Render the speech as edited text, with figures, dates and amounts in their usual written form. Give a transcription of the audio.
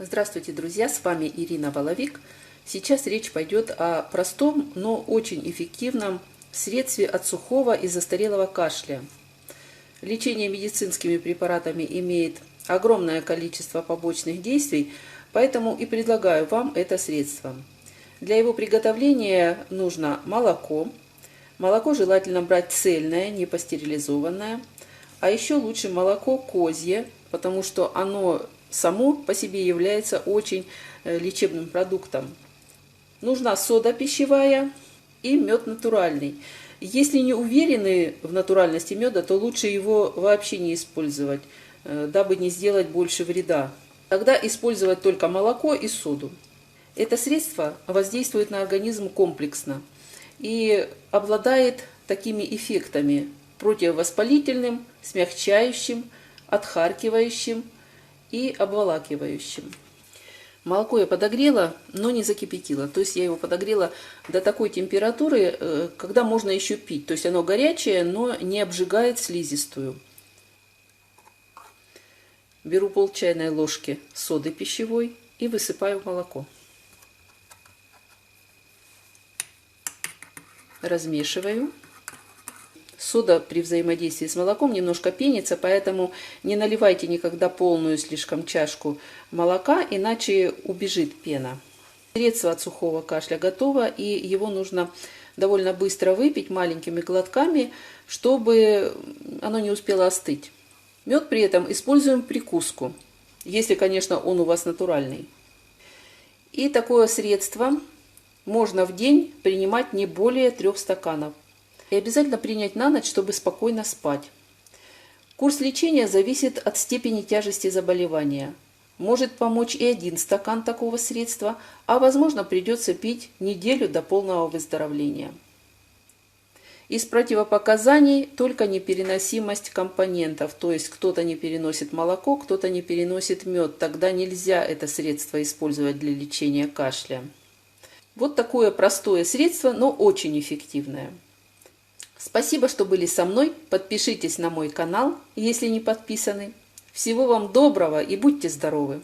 Здравствуйте, друзья! С вами Ирина Воловик. Сейчас речь пойдет о простом, но очень эффективном средстве от сухого и застарелого кашля. Лечение медицинскими препаратами имеет огромное количество побочных действий, поэтому и предлагаю вам это средство. Для его приготовления нужно молоко. Молоко желательно брать цельное, не пастеризованное. А еще лучше молоко козье, потому что оно само по себе является очень лечебным продуктом. Нужна сода пищевая и мед натуральный. Если не уверены в натуральности меда, то лучше его вообще не использовать, дабы не сделать больше вреда. Тогда использовать только молоко и соду. Это средство воздействует на организм комплексно и обладает такими эффектами: противовоспалительным, смягчающим, отхаркивающим и обволакивающим. Молоко я подогрела, но не закипятила. То есть я его подогрела до такой температуры, когда можно еще пить. То есть оно горячее, но не обжигает слизистую. Беру пол чайной ложки соды пищевой и высыпаю в молоко. Размешиваю. Сода при взаимодействии с молоком немножко пенится, поэтому не наливайте никогда полную слишком чашку молока, иначе убежит пена. Средство от сухого кашля готово, и его нужно довольно быстро выпить маленькими глотками, чтобы оно не успело остыть. Мед при этом используем в прикуску, если, конечно, он у вас натуральный. И такое средство можно в день принимать не более 3 стаканов. И обязательно принять на ночь, чтобы спокойно спать. Курс лечения зависит от степени тяжести заболевания. Может помочь и 1 стакан такого средства, а возможно придется пить неделю до полного выздоровления. Из противопоказаний только непереносимость компонентов, то есть кто-то не переносит молоко, кто-то не переносит мед, тогда нельзя это средство использовать для лечения кашля. Вот такое простое средство, но очень эффективное. Спасибо, что были со мной. Подпишитесь на мой канал, если не подписаны. Всего вам доброго и будьте здоровы!